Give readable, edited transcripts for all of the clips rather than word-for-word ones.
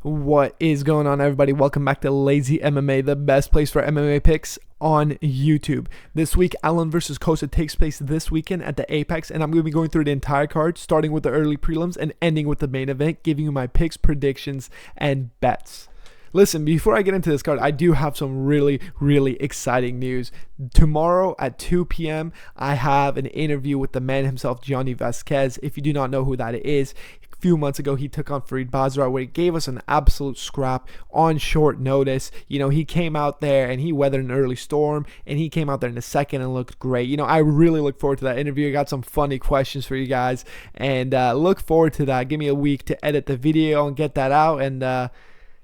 What is going on, everybody? Welcome back to Lazy MMA, the best place for MMA picks on YouTube. This week, Allen versus Costa takes place this weekend at the Apex, and I'm going to be going through the entire card, starting with the early prelims and ending with the main event, giving you my picks, predictions, and bets. Listen, before I get into this card, I do have some really exciting news. Tomorrow at 2 p.m., I have an interview with the man himself, Johnny Vasquez. If you do not know who that is, a few months ago, he took on Farid Basra, where he gave us an absolute scrap on short notice. You know, he came out there and he weathered an early storm, and he came out there in the second and looked great. You know, I really look forward to that interview. I got some funny questions for you guys, and look forward to that. Give me a week to edit the video and get that out, and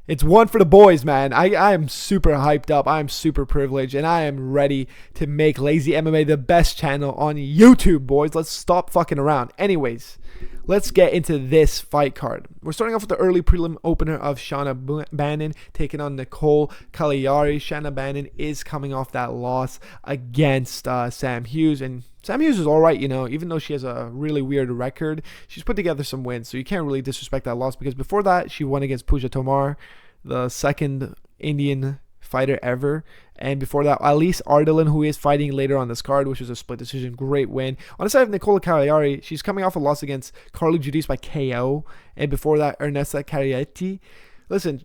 it's one for the boys, man. I am super hyped up. I am super privileged, and I am ready to make Lazy MMA the best channel on YouTube, boys. Let's stop fucking around. Anyways, let's get into this fight card. We're starting off with the early prelim opener of Shanna Bannon taking on Nicole Cagliari. Shanna Bannon is coming off that loss against Sam Hughes, and Sam Hughes is all right, you know, even though she has a really weird record. She's put together some wins, so you can't really disrespect that loss, because before that, she won against Pooja Tomar, the second Indian fighter ever. And before that, Alice Ardelin, who is fighting later on this card, which was a split decision. Great win. On the side of Nicola Cagliari, she's coming off a loss against Carly Judice by KO. And before that, Ernesta Carietti. Listen,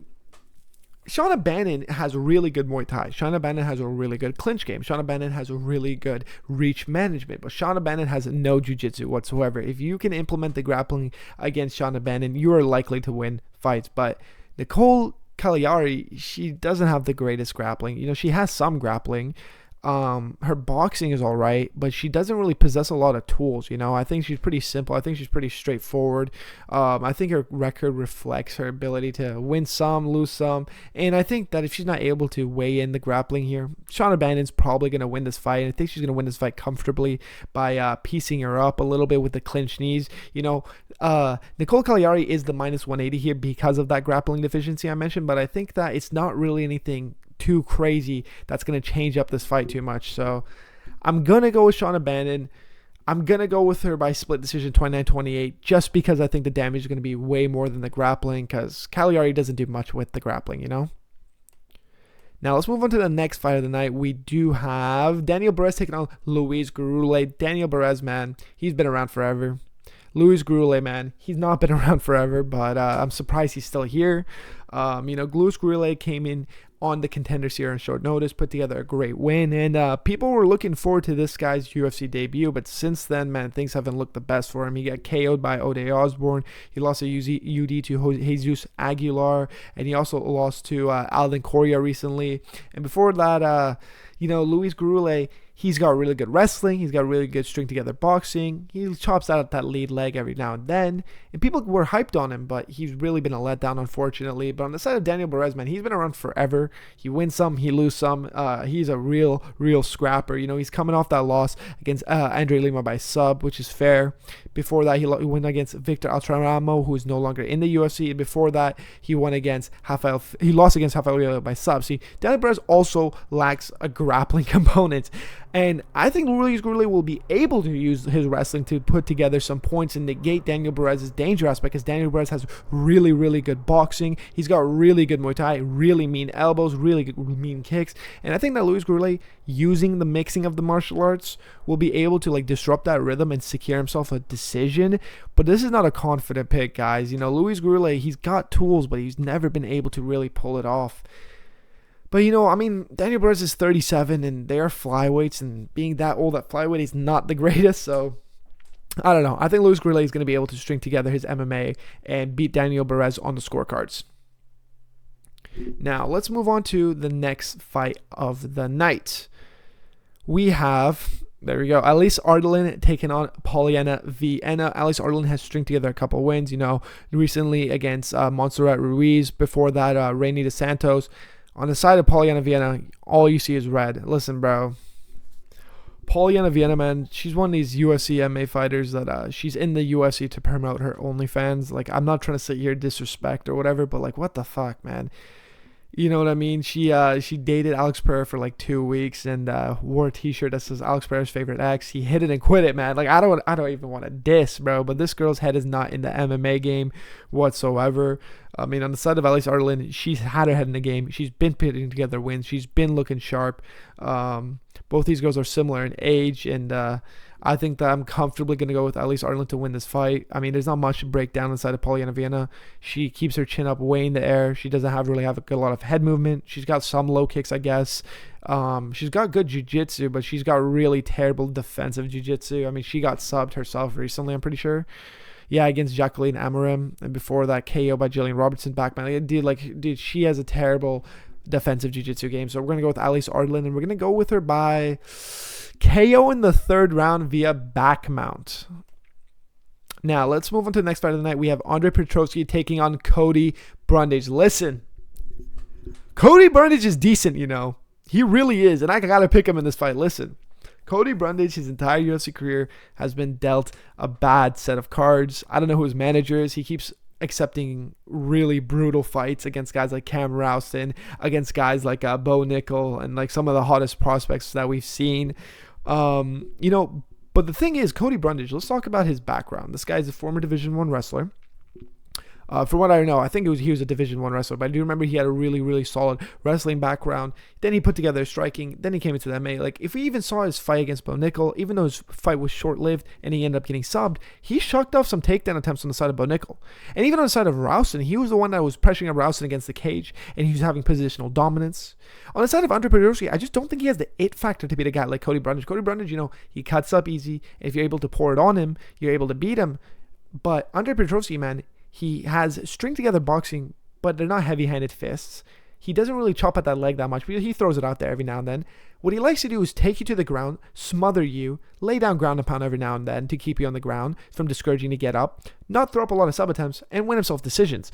Shanna Bannon has really good Muay Thai. Shanna Bannon has a really good clinch game. Shanna Bannon has a really good reach management. But Shanna Bannon has no jiu-jitsu whatsoever. If you can implement the grappling against Shanna Bannon, you are likely to win fights. But Nicole Cagliari, she doesn't have the greatest grappling. You know, she has some grappling. Her boxing is all right, but she doesn't really possess a lot of tools. You know, I think she's pretty simple. I think she's pretty straightforward. I think her record reflects her ability to win some, lose some, and I think that if she's not able to weigh in the grappling here, Shanna Bannon's probably going to win this fight. And I think she's going to win this fight comfortably by piecing her up a little bit with the clinch knees. You know, Nicole Cagliari is the minus 180 here because of that grappling deficiency I mentioned, but I think that it's not really anything too crazy that's going to change up this fight too much. So I'm going to go with Shanna Bannon. I'm going to go with her by split decision 29-28, just because I think the damage is going to be way more than the grappling, because Cagliari doesn't do much with the grappling, you know? Now let's move on to the next fight of the night. We do have Daniel Perez taking on Luis Gurule. Daniel Perez, man, he's been around forever. Luis Gurule, man, he's not been around forever, but I'm surprised he's still here. You know, Luis Gurule came in on the contenders here on short notice, put together a great win, and people were looking forward to this guy's UFC debut, but since then, man, things haven't looked the best for him. He got KO'd by Ode Osborne, he lost a UD to Jesus Aguilar, and he also lost to Alden Correa recently, and before that, you know, Luis Gurule, he's got really good wrestling. He's got really good string together boxing. He chops out that lead leg every now and then. And people were hyped on him, but he's really been a letdown, unfortunately. But on the side of Daniel Perez, man, he's been around forever. He wins some, he loses some. He's a real scrapper. You know, he's coming off that loss against Andre Lima by sub, which is fair. Before that, he won against Victor Altramo, who is no longer in the UFC. And before that, he lost against Rafael by sub. See, Daniel Perez also lacks a grappling component. And I think Luis Gurule will be able to use his wrestling to put together some points and negate Daniel Perez's danger aspect, because Daniel Perez has really good boxing. He's got really good Muay Thai, really mean elbows, really good, mean kicks. And I think that Luis Gurule, using the mixing of the martial arts, will be able to like disrupt that rhythm and secure himself a decision. But this is not a confident pick, guys. You know, Luis Gurule, he's got tools, but he's never been able to really pull it off. But, you know, I mean, Daniel Perez is 37, and they are flyweights, and being that old at flyweight is not the greatest, so I don't know. I think Luis Gurule is going to be able to string together his MMA and beat Daniel Perez on the scorecards. Now, let's move on to the next fight of the night. We have, there we go, Alice Ardelin taking on Polyana Viana. Alice Ardelin has stringed together a couple wins, you know, recently against Montserrat Ruiz. Before that, Rainy DeSantos. On the side of Polyana Viana, all you see is red. Listen, bro. Polyana Viana, man, she's one of these UFC MMA fighters that she's in the UFC to promote her OnlyFans. Like, I'm not trying to sit here disrespect or whatever, but like, what the fuck, man? You know what I mean? She dated Alex Pereira for like 2 weeks and wore a T-shirt that says Alex Pereira's favorite ex. He hit it and quit it, man. Like I don't even want to diss, bro. But this girl's head is not in the MMA game whatsoever. I mean, on the side of Alice Arlen, she's had her head in the game. She's been putting together wins. She's been looking sharp. Both these girls are similar in age, and I think that I'm comfortably going to go with Alice Arlen to win this fight. I mean, there's not much to break down inside of Polyana Viena. She keeps her chin up way in the air. She doesn't really have a lot of head movement. She's got some low kicks, I guess. She's got good jiu-jitsu, but she's got really terrible defensive jiu-jitsu. I mean, she got subbed herself recently, I'm pretty sure. Yeah, against Jacqueline Amorim, and before that KO by Jillian Robertson back, man. Dude, she has a terrible defensive jiu-jitsu game. So we're going to go with Alice Arlen, and we're going to go with her by KO in the third round via back mount. Now, let's move on to the next fight of the night. We have Andre Petroski taking on Cody Brundage. Listen, Cody Brundage is decent, you know. He really is, and I got to pick him in this fight. Listen, Cody Brundage, his entire UFC career, has been dealt a bad set of cards. I don't know who his manager is. He keeps accepting really brutal fights against guys like Cam Rouston, against guys like Bo Nickel, and like some of the hottest prospects that we've seen. You know, but the thing is, Cody Brundage, let's talk about his background. This guy is a former Division I wrestler. From what I know, I think he was a Division I wrestler, but I do remember he had a really, really solid wrestling background. Then he put together striking. Then he came into the MMA. Like, if we even saw his fight against Bo Nickel, even though his fight was short-lived and he ended up getting subbed, he shucked off some takedown attempts on the side of Bo Nickel. And even on the side of Rouston, he was the one that was pressuring up Rouston against the cage, and he was having positional dominance. On the side of Andre Petroski, I just don't think he has the it factor to beat a guy like Cody Brundage. Cody Brundage, you know, he cuts up easy. If you're able to pour it on him, you're able to beat him. But Andre Petroski, man, he has string together boxing, but they're not heavy-handed fists. He doesn't really chop at that leg that much, but he throws it out there every now and then. What he likes to do is take you to the ground, smother you, lay down ground and pound every now and then to keep you on the ground from discouraging to get up, not throw up a lot of sub attempts, and win himself decisions.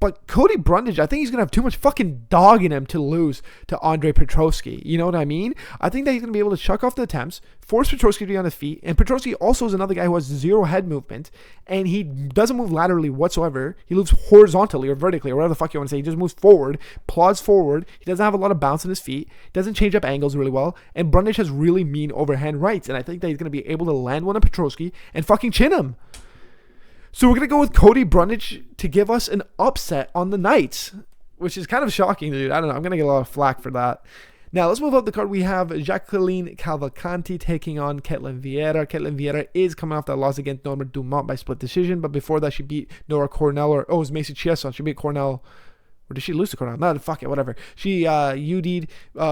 But Cody Brundage, I think he's going to have too much fucking dog in him to lose to Andre Petroski. You know what I mean? I think that he's going to be able to chuck off the attempts, force Petroski to be on his feet. And Petroski also is another guy who has zero head movement. And he doesn't move laterally whatsoever. He moves horizontally or vertically or whatever the fuck you want to say. He just moves forward, plods forward. He doesn't have a lot of bounce in his feet. He doesn't change up angles really well. And Brundage has really mean overhand rights. And I think that he's going to be able to land one on Petroski and fucking chin him. So we're going to go with Cody Brundage to give us an upset on the night, which is kind of shocking, dude. I don't know. I'm going to get a lot of flack for that. Now, let's move up the card. We have Jacqueline Cavalcanti taking on Ketlin Vieira. Ketlin Vieira is coming off that loss against Norma Dumont by split decision, but before that, she beat Nora Cornell, it was Macy Chiasson. She beat Cornell, or did she lose to Cornell? No, fuck it, whatever. She UD'd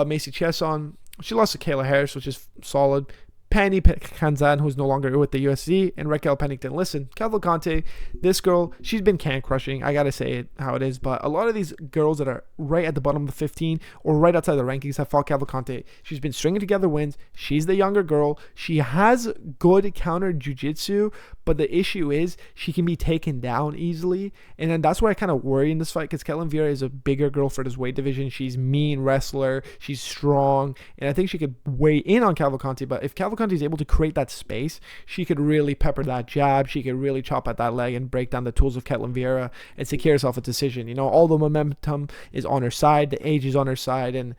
Macy Chiasson. She lost to Kayla Harris, which is solid. Penny Kanzan, who's no longer with the UFC, and Raquel Pennington. Listen, Cavalcante, this girl, she's been can crushing. I gotta say it how it is, but a lot of these girls that are right at the bottom of the 15 or right outside the rankings have fought Cavalcante. She's been stringing together wins. She's the younger girl. She has good counter jiu-jitsu, but the issue is she can be taken down easily, and then that's where I kind of worry in this fight because Ketlin Vieira is a bigger girl for this weight division. She's mean wrestler. She's strong, and I think she could weigh in on Cavalcante, but if Cavalcante is able to create that space, she could really pepper that jab. She could really chop at that leg and break down the tools of Ketlin Vieira and secure herself a decision. You know, all the momentum is on her side. The age is on her side, and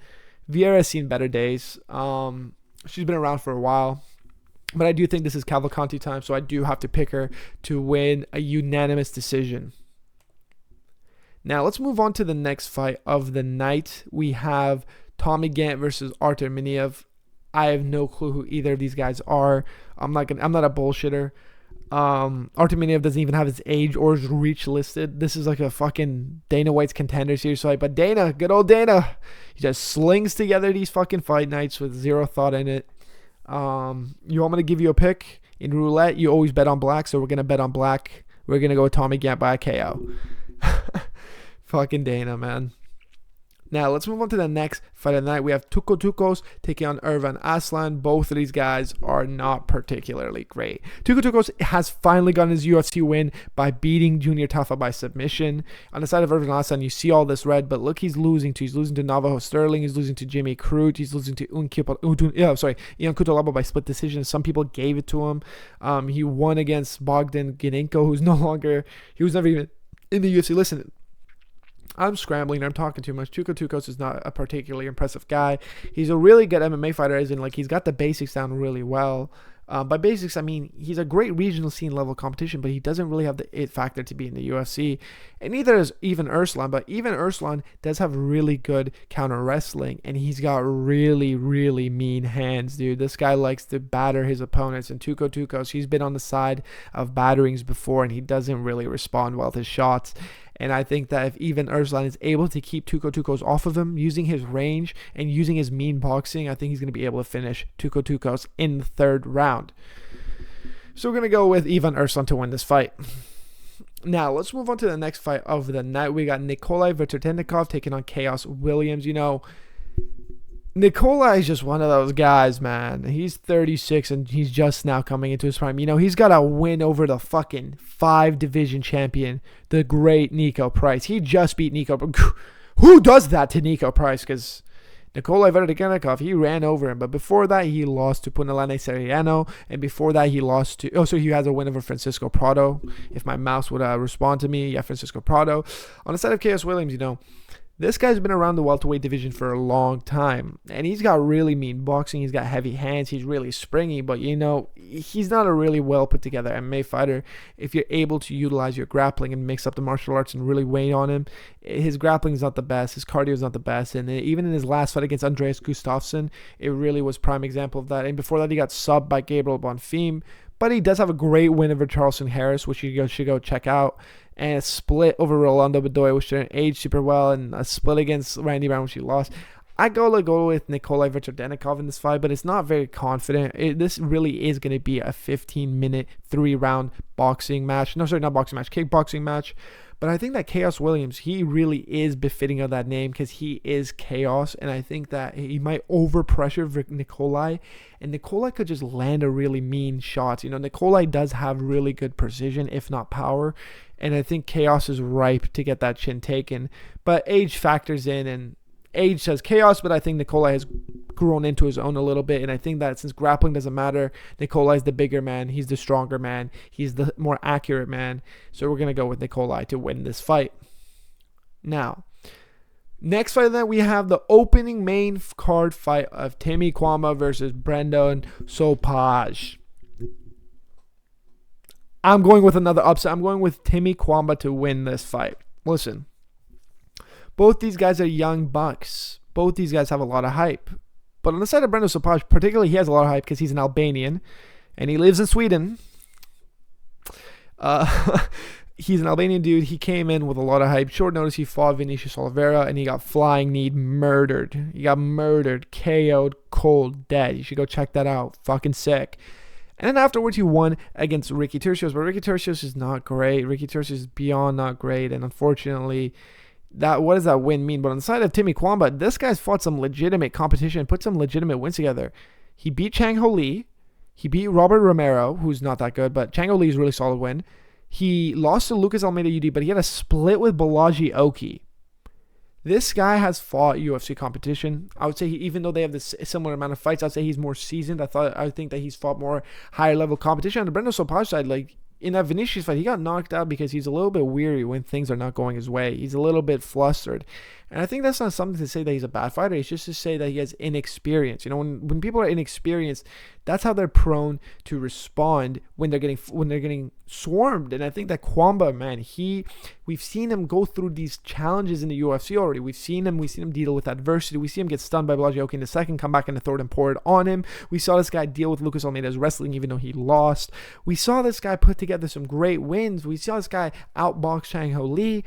Vieira has seen better days. She's been around for a while, but I do think this is Cavalcante time, so I do have to pick her to win a unanimous decision. Now, let's move on to the next fight of the night. We have Tommy Gant versus Artur Miniev. I have no clue who either of these guys are. I'm not a bullshitter. Artur Miniev doesn't even have his age or his reach listed. This is like a fucking Dana White's Contender Series fight. But Dana, good old Dana, he just slings together these fucking fight nights with zero thought in it. You want me to give you a pick? In roulette, you always bet on black, so we're going to bet on black. We're going to go with Tommy Gant by a KO. Fucking Dana, man. Now, let's move on to the next fight of the night. We have Tuko Tukos taking on Irfan Aslan. Both of these guys are not particularly great. Tuko Tukos has finally gotten his UFC win by beating Junior Tafa by submission. On the side of Irfan Aslan, you see all this red, but look, he's losing to. He's losing to Navajo Sterling. He's losing to Jimmy Crute. He's losing to Ian Kutolabo by split decision. Some people gave it to him. He won against Bogdan Ginenko, who's no longer, he was never even in the UFC. Listen, I'm scrambling. I'm talking too much. Tuco Tucos is not a particularly impressive guy. He's a really good MMA fighter, as in, like, he's got the basics down really well. By basics, I mean, he's a great regional scene level competition, but he doesn't really have the it factor to be in the UFC. And neither is even Urslan, but even Urslan does have really good counter wrestling, and he's got really, really mean hands, dude. This guy likes to batter his opponents, and Tuco Tucos, he's been on the side of batterings before, and he doesn't really respond well to shots. And I think that if even Urslan is able to keep Tuco Tucos off of him, using his range and using his mean boxing, I think he's going to be able to finish Tuco Tucos in the third round. So we're going to go with Ivan Urslan to win this fight. Now, let's move on to the next fight of the night. We got Nikolai Veterdenikov taking on Chaos Williams. You know, Nikolai is just one of those guys, man. He's 36 and he's just now coming into his prime. You know, he's got a win over the fucking 5-division champion, the great Nico Price. He just beat Nico. Who does that to Nico Price? Because Nikolai Veterdenikov, he ran over him. But before that, he lost to Punalane Seriano. And before that, he lost to... Oh, so he has a win over Francisco Prado. If my mouse would respond to me, yeah, Francisco Prado. On the side of Chaos Williams, you know, this guy's been around the welterweight division for a long time, and he's got really mean boxing. He's got heavy hands. He's really springy, but, you know, he's not a really well put together MMA fighter. If you're able to utilize your grappling and mix up the martial arts and really weigh on him, his grappling is not the best. His cardio is not the best, and even in his last fight against Andreas Gustafsson, it really was prime example of that. And before that, he got subbed by Gabriel Bonfim, but he does have a great win over Charleston Harris, which you should go check out. And a split over Rolando Bedoya, which didn't age super well, and a split against Randy Brown, which he lost. I go with Nikolai Veterdenikov in this fight, but it's not very confident. This really is going to be a 15-minute, 3-round boxing match. No, sorry, not boxing match, kickboxing match. But I think that Chaos Williams, he really is befitting of that name because he is Chaos. And I think that he might overpressure Nikolai. And Nikolai could just land a really mean shot. You know, Nikolai does have really good precision, if not power. And I think Chaos is ripe to get that chin taken. But age factors in, and age says Chaos, but I think Nikolai has grown into his own a little bit. And I think that since grappling doesn't matter, Nikolai's the bigger man. He's the stronger man. He's the more accurate man. So we're going to go with Nikolai to win this fight. Now, next fight then, we have the opening main card fight of Timmy Kwama versus Brendan Sopaj. I'm going with another upset. I'm going with Timmy Kwama to win this fight. Listen, both these guys are young bucks. Both these guys have a lot of hype. But on the side of Brendan Sopaj, particularly, he has a lot of hype because he's an Albanian and he lives in Sweden. He's an Albanian dude. He came in with a lot of hype. Short notice, he fought Vinicius Oliveira and he got flying kneed, murdered. He got murdered, KO'd, cold, dead. You should go check that out. Fucking sick. And then afterwards, he won against Ricky Turcios. But Ricky Turcios is not great. Ricky Turcios is beyond not great. And unfortunately, what does that win mean? But on the side of Timmy Kwama, this guy's fought some legitimate competition, put some legitimate wins together. He beat Chang Ho Lee. He beat Robert Romero, who's not that good, but Chang Ho Lee is a really solid win. He lost to Lucas Almeida UD, but he had a split with Balaji Oki. This guy has fought UFC competition. I would say even though they have this similar amount of fights, I'd say he's more seasoned. I think that he's fought more higher level competition. On the Brendan Sopaj side, like in that Vinicius fight, he got knocked out because he's a little bit weary when things are not going his way. He's a little bit flustered. And I think that's not something to say that he's a bad fighter. It's just to say that he has inexperience. You know, when people are inexperienced, that's how they're prone to respond when they're getting swarmed. And I think that Kwama, man, we've seen him go through these challenges in the UFC already. We've seen him deal with adversity. We see him get stunned by Balaji Oki in the second, come back in the third and pour it on him. We saw this guy deal with Lucas Almeida's wrestling even though he lost. We saw this guy put together some great wins. We saw this guy outbox Chang Ho Lee.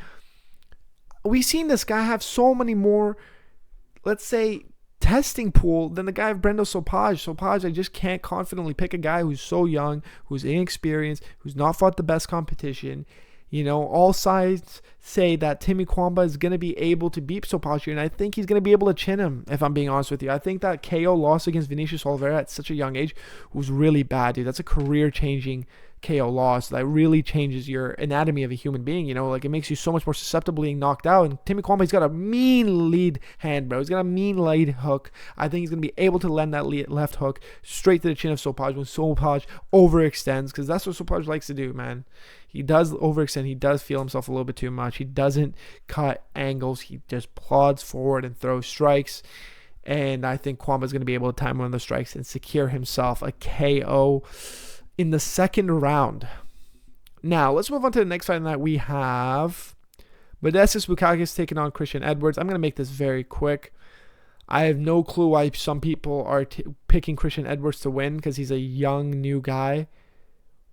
We've seen this guy have so many more, let's say, testing pool than the guy of Brendan Sopaj. Sopaj, I just can't confidently pick a guy who's so young, who's inexperienced, who's not fought the best competition. You know, all sides say that Timmy Kwama is going to be able to beat Sopaj here, and I think he's going to be able to chin him, if I'm being honest with you. I think that KO loss against Vinicius Oliveira at such a young age was really bad, dude. That's a career-changing KO loss that really changes your anatomy of a human being. You know, like it makes you so much more susceptible to being knocked out. And Timmy Kwame, he's got a mean lead hand, bro. He's got a mean lead hook. I think he's going to be able to land that left hook straight to the chin of Sopaj when Sopaj overextends, because that's what Sopaj likes to do, man. He does overextend. He does feel himself a little bit too much. He doesn't cut angles. He just plods forward and throws strikes. And I think Kwame is going to be able to time one of the strikes and secure himself a KO in the second round. Now, let's move on to the next fight tonight. We have Modestas Bukauskas taking on Christian Edwards. I'm going to make this very quick. I have no clue why some people are picking Christian Edwards to win because he's a young, new guy.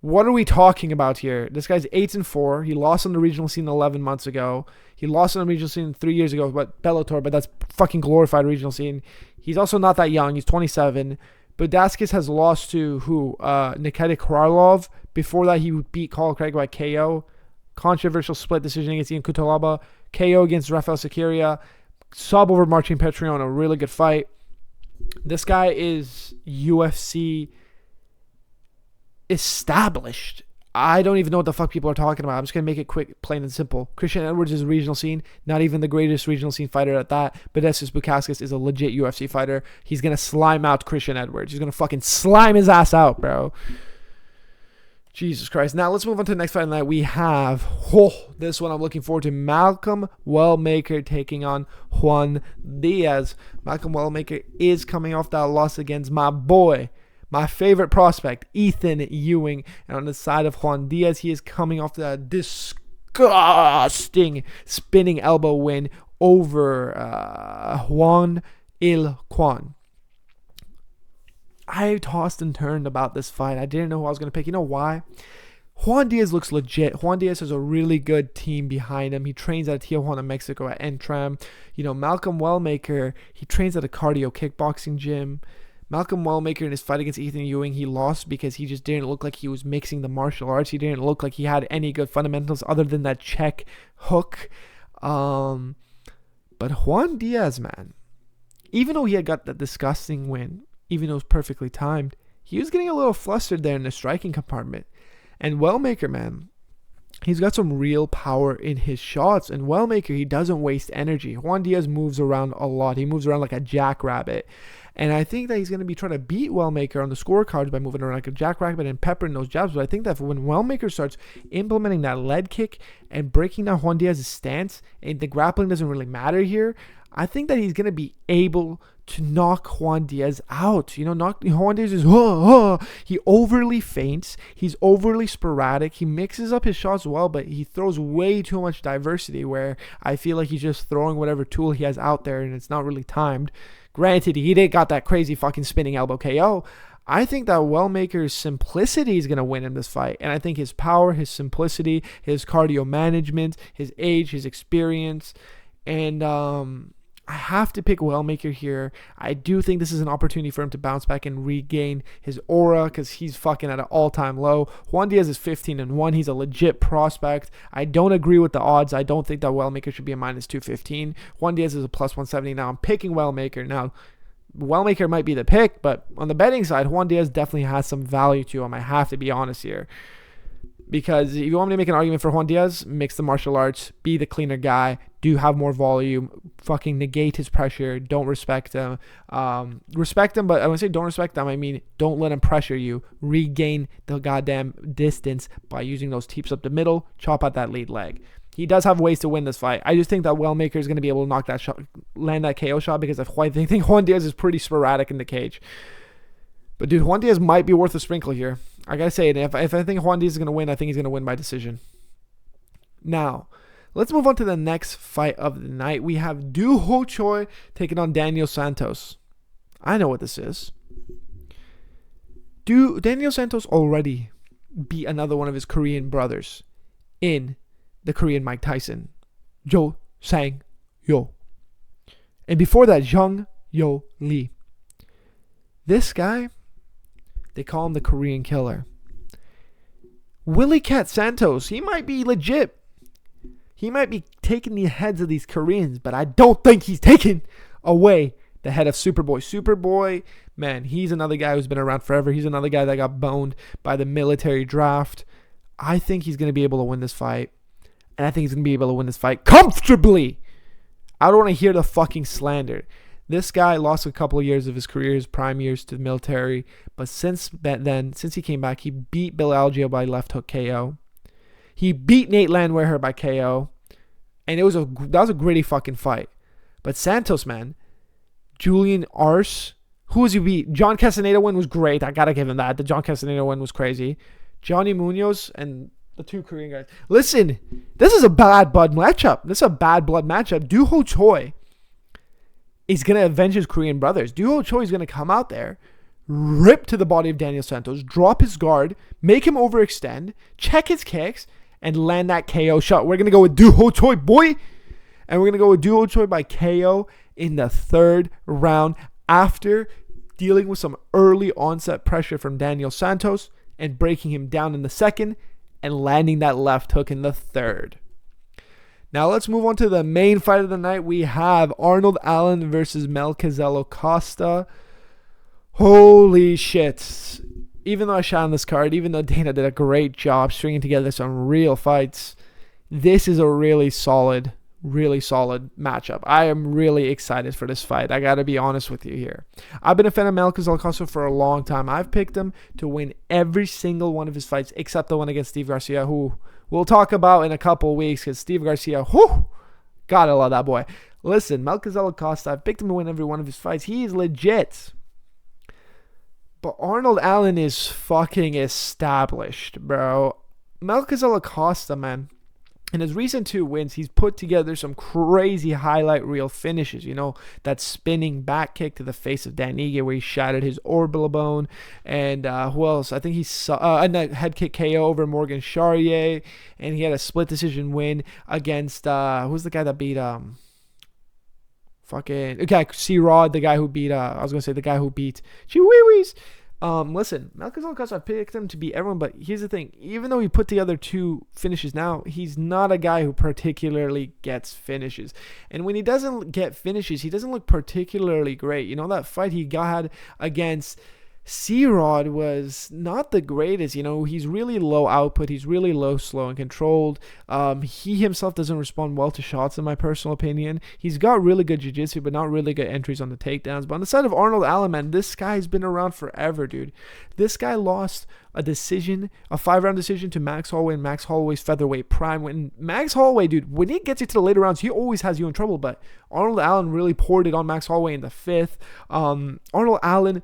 What are we talking about here? This guy's 8-4. He lost on the regional scene 11 months ago. He lost on the regional scene 3 years ago, but Bellator, but that's fucking glorified regional scene. He's also not that young. He's 27. Bukauskas has lost to who? Nikita Krylov. Before that, he beat Colin Craig by KO. Controversial split decision against Ian Kutalaba. KO against Rafael Sequeira. Sub over Marcin Petrion. A really good fight. This guy is UFC established. I don't even know what the fuck people are talking about. I'm just going to make it quick, plain and simple. Christian Edwards is a regional scene, not even the greatest regional scene fighter at that. Modestas Bukauskas is a legit UFC fighter. He's going to slime out Christian Edwards. He's going to fucking slime his ass out, bro. Jesus Christ. Now let's move on to the next fight tonight. We have, this one I'm looking forward to. Malcolm Wellmaker taking on Juan Diaz. Malcolm Wellmaker is coming off that loss against my boy, my favorite prospect, Ethan Ewing. And on the side of Juan Diaz, he is coming off that disgusting spinning elbow win over Juan Il Quan. I tossed and turned about this fight. I didn't know who I was going to pick. You know why? Juan Diaz looks legit. Juan Diaz has a really good team behind him. He trains at Tijuana, Mexico at Entram. You know, Malcolm Wellmaker, he trains at a cardio kickboxing gym. Malcolm Wellmaker in his fight against Ethan Ewing, he lost because he just didn't look like he was mixing the martial arts. He didn't look like he had any good fundamentals other than that check hook. But Juan Diaz, man, even though he had got that disgusting win, even though it was perfectly timed, he was getting a little flustered there in the striking compartment. And Wellmaker, man, he's got some real power in his shots. And Wellmaker, he doesn't waste energy. Juan Diaz moves around a lot. He moves around like a jackrabbit. And I think that he's going to be trying to beat Wellmaker on the scorecards by moving around like a jackrabbit and peppering those jabs. But I think that when Wellmaker starts implementing that lead kick and breaking down Juan Diaz's stance, and the grappling doesn't really matter here, I think that he's going to be able to knock Juan Diaz out. You know, Juan Diaz is, he overly feints. He's overly sporadic. He mixes up his shots well, but he throws way too much diversity where I feel like he's just throwing whatever tool he has out there and it's not really timed. Granted, he did got that crazy fucking spinning elbow KO. I think that Wellmaker's simplicity is going to win in this fight. And I think his power, his simplicity, his cardio management, his age, his experience, and I have to pick Wellmaker here. I do think this is an opportunity for him to bounce back and regain his aura because he's fucking at an all-time low. Juan Diaz is 15-1. He's a legit prospect. I don't agree with the odds. I don't think that Wellmaker should be a minus 215. Juan Diaz is a plus 170. Now I'm picking Wellmaker. Now, Wellmaker might be the pick, but on the betting side, Juan Diaz definitely has some value to him. I have to be honest here. Because if you want me to make an argument for Juan Diaz, mix the martial arts, be the cleaner guy, do have more volume, fucking negate his pressure, don't respect him. Respect him, but when I say don't respect him, I mean don't let him pressure you. Regain the goddamn distance by using those teeps up the middle, chop out that lead leg. He does have ways to win this fight. I just think that Wellmaker is going to be able to knock that shot, land that KO shot, because I think Juan Diaz is pretty sporadic in the cage. But dude, Juan Diaz might be worth a sprinkle here. I gotta say it. If I think Juan Diaz is gonna win, I think he's gonna win by decision. Now, let's move on to the next fight of the night. We have Du Ho Choi taking on Daniel Santos. I know what this is. Daniel Santos already beat another one of his Korean brothers in the Korean Mike Tyson, Jo Sang Yo. And before that, Jung Yo Lee. This guy, they call him the Korean Killer. Willie Cat Santos, he might be legit. He might be taking the heads of these Koreans, but I don't think he's taking away the head of Superboy. Superboy, man, he's another guy who's been around forever. He's another guy that got boned by the military draft. I think he's going to be able to win this fight. And I think he's going to be able to win this fight comfortably. I don't want to hear the fucking slander. This guy lost a couple of years of his career, his prime years, to the military. But since then, since he came back, he beat Bill Algeo by left hook KO. He beat Nate Landwehr by KO. And that was a gritty fucking fight. But Santos, man, Julian Arce, who was he beat? John Castaneda win was great. I got to give him that. The John Castaneda win was crazy. Johnny Munoz and the two Korean guys. Listen, this is a bad blood matchup. This is a bad blood matchup. Doo Ho Choi is going to avenge his Korean brothers. Doo Ho Choi is going to come out there, rip to the body of Daniel Santos, drop his guard, make him overextend, check his kicks, and land that KO shot. We're going to go with Doo Ho Choi, boy. And we're going to go with Doo Ho Choi by KO in the third round after dealing with some early onset pressure from Daniel Santos and breaking him down in the second and landing that left hook in the third. Now let's move on to the main fight of the night. We have Arnold Allen versus Melquizaelo Costa. Holy shit. Even though I shot on this card, even though Dana did a great job stringing together some real fights, this is a really solid matchup. I am really excited for this fight. I got to be honest with you here. I've been a fan of Melquizaelo Costa for a long time. I've picked him to win every single one of his fights except the one against Steve Garcia, who we'll talk about in a couple of weeks because Steve Garcia, gotta love that boy. Listen, Melquizaelo Costa, I've picked him to win every one of his fights. He is legit. But Arnold Allen is fucking established, bro. Melquizaelo Costa, man, in his recent 2 wins, he's put together some crazy highlight reel finishes. You know, that spinning back kick to the face of Dan Ige where he shattered his orbital bone. And who else? I think he saw a head kick KO over Morgan Charrier. And he had a split decision win against, who's the guy that beat, C-Rod, the guy who beat, the guy who beat Chihuahuas. Listen, Melquizaelo Costa, I picked him to beat everyone, but here's the thing. Even though he put together 2 finishes now, he's not a guy who particularly gets finishes. And when he doesn't get finishes, he doesn't look particularly great. You know, that fight he had against C-Rod was not the greatest. You know, he's really low output. He's really low, slow, and controlled. He himself doesn't respond well to shots, in my personal opinion. He's got really good jiu-jitsu, but not really good entries on the takedowns. But on the side of Arnold Allen, man, this guy's been around forever, dude. This guy lost a 5-round decision to Max Holloway in Max Holloway's featherweight prime. When Max Holloway, dude, when he gets you to the later rounds, he always has you in trouble. But Arnold Allen really poured it on Max Holloway in the 5th. Arnold Allen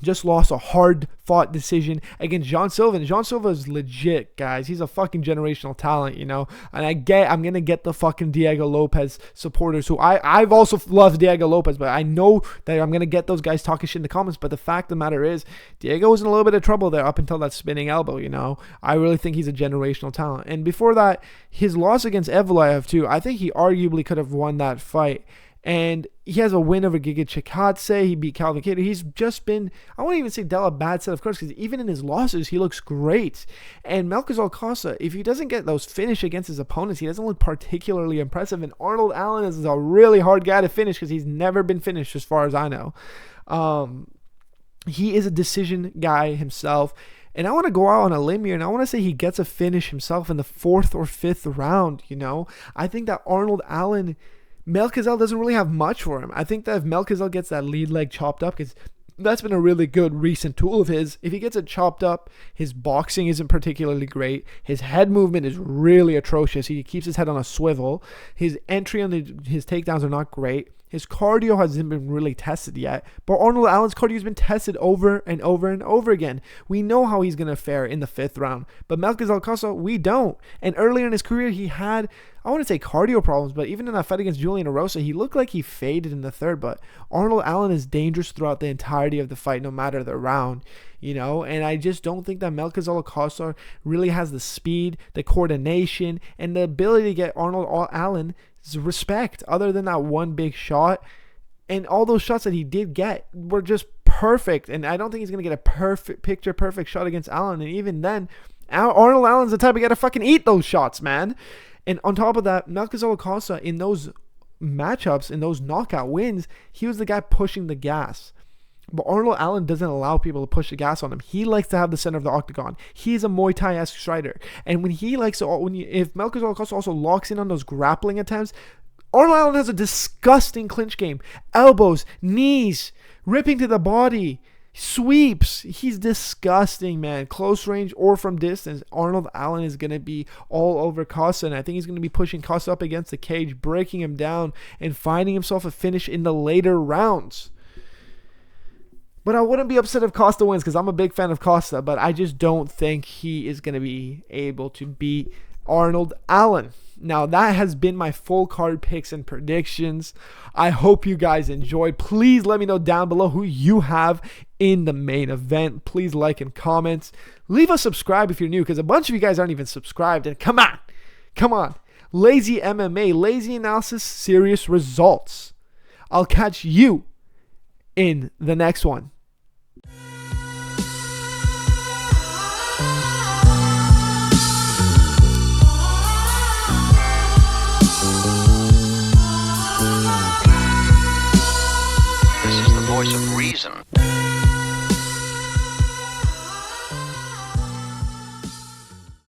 just lost a hard-fought decision against John Silva. And John Silva is legit, guys. He's a fucking generational talent, you know. And I'm going to get the fucking Diego Lopez supporters who I've also loved Diego Lopez, but I know that I'm going to get those guys talking shit in the comments. But the fact of the matter is, Diego was in a little bit of trouble there up until that spinning elbow, you know. I really think he's a generational talent. And before that, his loss against Evloev, too, I think he arguably could have won that fight. And he has a win over Giga Chikadze. He beat Calvin Kattar. He's just been, I won't even say dealt a bad set of cards, because even in his losses, he looks great. And Melquizaelo Costa, if he doesn't get those finish against his opponents, he doesn't look particularly impressive. And Arnold Allen is a really hard guy to finish because he's never been finished as far as I know. He is a decision guy himself. And I want to go out on a limb here, and I want to say he gets a finish himself in the 4th or 5th round, you know. I think that Arnold Allen, Melquizaelo doesn't really have much for him. I think that if Melquizaelo gets that lead leg chopped up, because that's been a really good recent tool of his. If he gets it chopped up, his boxing isn't particularly great. His head movement is really atrocious. He keeps his head on a swivel. His entry on his takedowns are not great. His cardio hasn't been really tested yet, but Arnold Allen's cardio has been tested over and over and over again. We know how he's going to fare in the 5th round, but Melquizaelo Costa, we don't. And earlier in his career, he had, I want to say cardio problems, but even in that fight against Julian Erosa, he looked like he faded in the 3rd, but Arnold Allen is dangerous throughout the entirety of the fight, no matter the round, you know, and I just don't think that Melquizaelo Costa really has the speed, the coordination, and the ability to get Arnold Allen respect other than that one big shot. And all those shots that he did get were just perfect, and I don't think he's going to get a perfect shot against Allen. And even then, Arnold Allen's the type of guy to fucking eat those shots, man. And on top of that, Melquizaelo Costa, in those matchups, in those knockout wins, he was the guy pushing the gas. But Arnold Allen doesn't allow people to push the gas on him. He likes to have the center of the octagon. He's a Muay Thai-esque strider. And when he likes to, if Melchizedek Costa also locks in on those grappling attempts, Arnold Allen has a disgusting clinch game. Elbows, knees, ripping to the body, sweeps. He's disgusting, man. Close range or from distance, Arnold Allen is going to be all over Costa. And I think he's going to be pushing Costa up against the cage, breaking him down, and finding himself a finish in the later rounds. But I wouldn't be upset if Costa wins because I'm a big fan of Costa. But I just don't think he is going to be able to beat Arnold Allen. Now, that has been my full card picks and predictions. I hope you guys enjoyed. Please let me know down below who you have in the main event. Please like and comment. Leave a subscribe if you're new because a bunch of you guys aren't even subscribed. And come on. Lazy MMA, lazy analysis, serious results. I'll catch you in the next one. This is the voice of reason.